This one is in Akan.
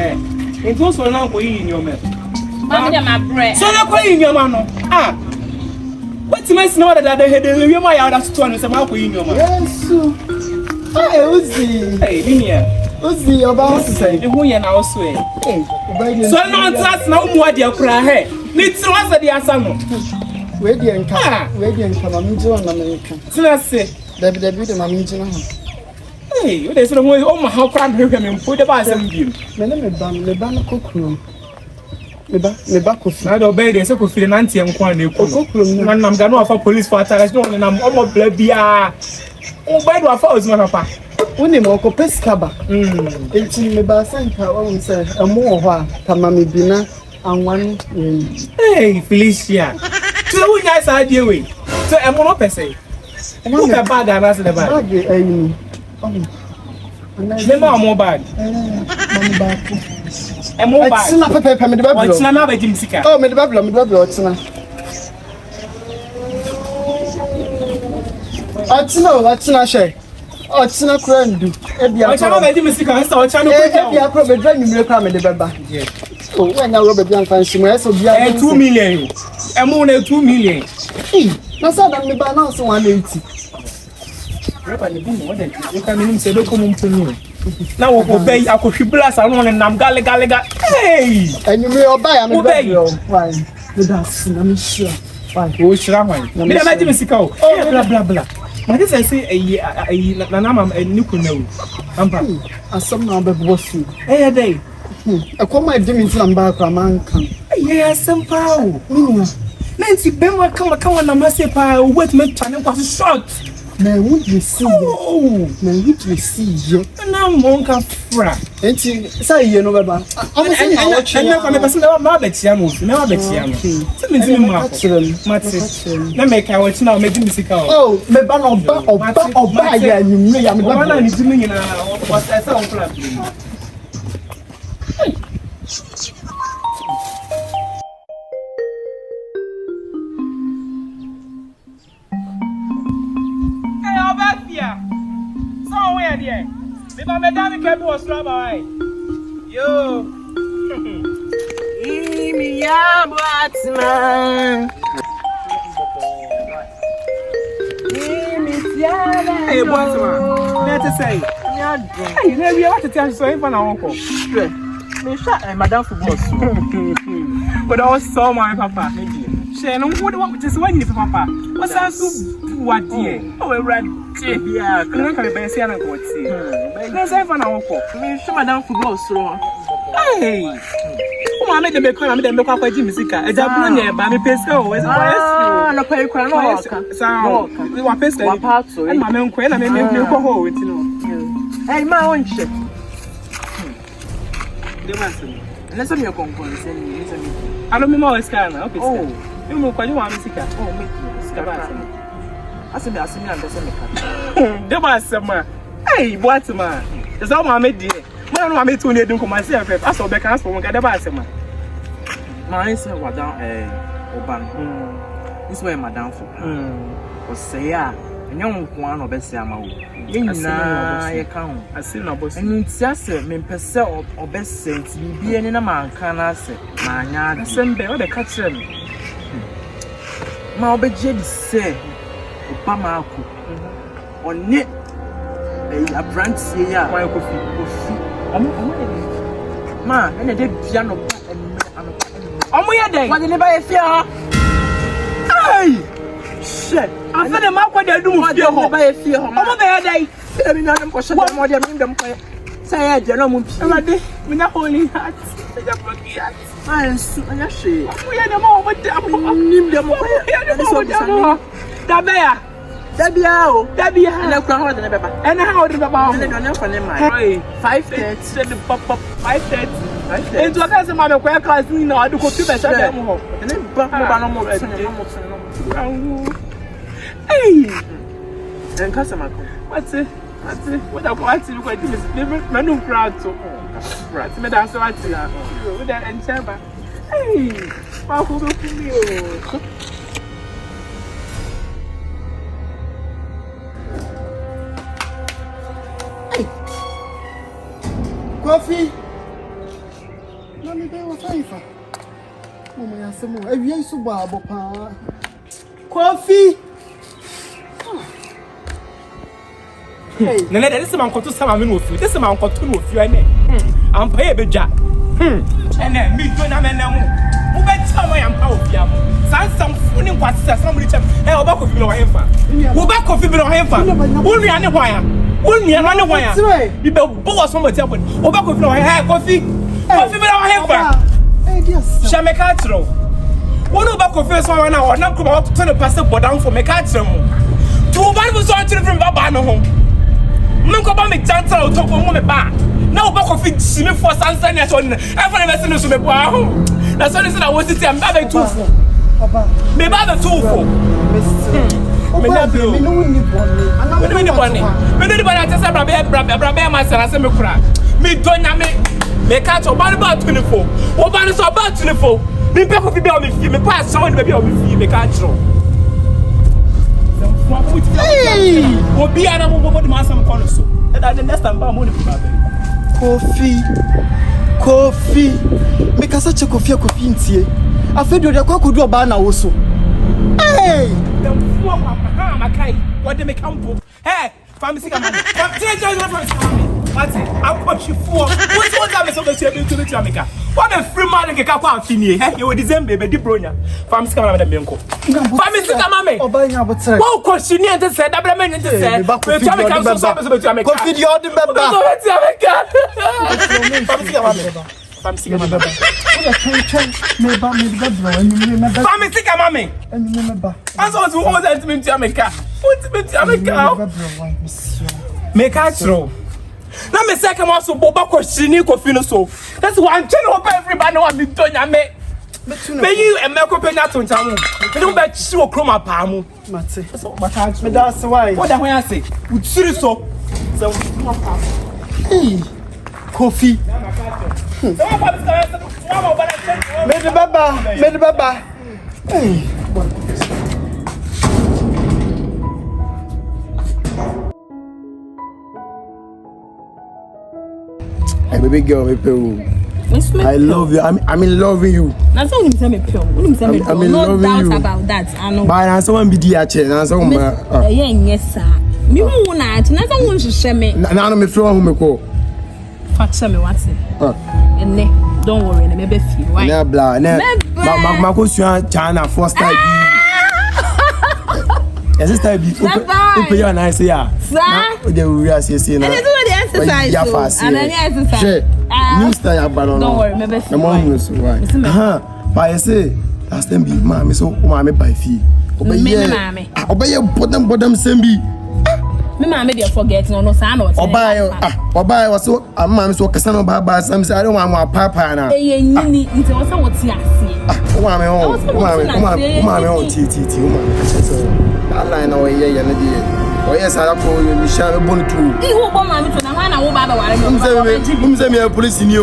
It was for now for you in your man. My bread. So now for you in your man. What's my snow that they had a my other stone is about in your man? Yes, I was the Linear. What's the about to say? The way and our sway. So now that's no more dear cry. Need to answer the asano. Radiant come, I'm enjoying America. So let's say, the beauty, I'm enjoying. Hey, there's no way. Oh, my, how can't you him and put the bus and you? Me ban cook room. Me back of I obey the second for the nancy and quantity. Cook room, and I'm going to offer police for attacks. No, and I'm almost blabia. Oh, by the falls, man, papa. Only more pescaba. It's in the basin, I won't say a more tamami dinner and one. Hey, Felicia. So, we nice idea. So, I'm not per se. I'm not a bag, I answer the bag. Remember, more bad. I'm more bad. It's not a paper, me the Bible. It's not a Jim Sika. Oh, me the Bible, it's not. That's not shay. Oh, it's not grand. What's another Jim Sika? So, I'm trying to probably drink me the Bible. Oh, when I Robert Young fancy, so be 2 million. I'm only 2 million. That's how I'm about 180. You can even say, don't come to me. Now, we'll pay. I could blast around and I'm galega. Hey! And you will buy a mobile. Why? I'm sure. Why? Oh, Shramai. I imagine Sico. Oh, blah, blah, blah. But this I say a Nanam and Nukuno. I'm as some number was you. Hey, a day. I call my demons and back a man come. Yes, some power. Nancy Bema come on, I must say, power. What my channel was short. Man, would you see? Oh, man, would you see you? And now, Monka Fra. And she say, you know, I'm never person of my Betiamus, never Betiamus. Let me couch now, making the sick. Oh, the ban of buy, you may have one is doing in what's a sound plan. Somewhere there. If I'm a damn cable was trouble, yo. Me ya Batman. Hey, Batman. Let's say. Hey, maybe I want to tell you so even uncle. Me shot Madame Football. But I was so my papa. She no what just when you papa. What's that so what dear? Oh, red. Yeah, can I be see and go see. Let's have an uncle. Me shot Madame Football so. Hey. Who I made the make I made them look up for Jimmy Sika. It's a brunette, but me pesco. Ah, no pay crown. So, we want pesco. One part so. My man queen and me go home with you. Hey, my own shit. Let's have your conference. I don't mean more scanner. Okay, oh, you know, quite you want me to oh, make I said, I see me and the same. There was some. Hey, what's man? It's all my made dear. Man, I made 2 years. Don't come myself. I saw the cast for one. Get the bass, man. My answer was down Oban. This way, Madame for. Or say, and young one of best Yama. I count. I see no boss. And it's just a mean per se or best sense. You be in a man can I say, my yard, send bear the catcher. My objet say, Obama on knit a branch here, why coffee. Ma, and a dead piano and we are there. What did I fear? Hey! Shit! I'm not a map what they do. I don't buy a fear. I'm over there. I mean, I'm for sure. What do you mean? Say, I don't know. I'm not holding hats. I'm actually. We are the more with them. Debbie, and I'll come out and never. And how did about 5:30 pop 5:30. And to a cousin, I'm a quack class, you know, I do go to the shop. And then hey, and customer, what's it? What I'm watching, you quite different. My new crowd, so right, me that's what I see with that and chamber. Hey, how could you? Coffee. me be wa faifa. Mama ya semo. Ewie so ba abopa. Coffee. Hey, Nene, this is my uncle to some of you. This is my uncle to you. I'm pay a bit jack. And then me doing a man now. Who bet some I am out of yam? Some funny what's somebody tell hey, I'll back of you on him. Who back of you on him? Only on the wire. Only on the wire. You build boss on the table. Who back of you on hair coffee? Coffee on him. Shall make a throw. One of back of you so now, not come out to turn a pastor down for make a throw. Two Bibles are from Babano home. Munko ba me chantra o top mo me ba na o ba ko fit simi for sansan ya so na e fa na be so me bo aho na so ni se na wo titi am ba be tufo baba me ba be tufo me na bro me no ni boni me no ni boni atese bra be ma sara se me kura me donya me ka to ba 24 o ba ni so ba 24 me pe ko fi be o me fi me pa so ni be o me fi me ka tro. Hey! Obi ana mo bobo di masam kono so. That the next time ba mo ni problem. Coffee. Me kasa che coffee ntie. Afedo de kwa kodu oba na wo so. Hey! Dem fuo kwa makai. What dey make am po. Hey, family come on. Come change your family. What? I'm pushing for. What that me so be to America. What a free man ke ka kwa afini. Hey, you December be di bronya. Family come on dem menko. Family come on me. Oba nya botre. What question you ente say? Dabra men ente say. Coffee di odi beba. Family come on me. Family come on me. Family come on me. As what you want to me to America. What me to America? Make a throw. Na me say come also boba question ni Kofi no so. That's one channel up everybody want me donya me. Me you e me ko penya to ntamu. Me no be chi okroma pa mu. Mate. So bata Me da se why. What that when I say? Utsiri so. So Hey. Coffee. Me de baba. Hey. Hey, baby girl, me pay. I love you. I'm in love with you. Now someone say me pure. I'm in love no with doubt you. about that. I know. But I someone be the chair. Now someone. Yes sir. Me who na ati. Now someone should share me. Now me feel who me call. Fact me what say. Enne, don't worry. Me be feel. Why? Ne bla ne. Ma ko suan China first time. Yes, this time be. Open your eyes say ya. Sir. The we are say na. And do the exercise. Yeah, fast. And then exercise. Sure. New style balon. Don't worry. Me be feel. Why? But I say last time be mommy so mommy by fee. Me mommy. Obey bottom sembi. Me mommy dey forget no say not. Oba was so mommy so kasa no baba sam say I don't want my papa na. Nyini nti wo say what ti ase. Mommy on ti. Allah na we ye na die. O yes I ko mi sha me bonu tu. Ihu bo mommy to na wan na wo baba ware me. Me police ni o.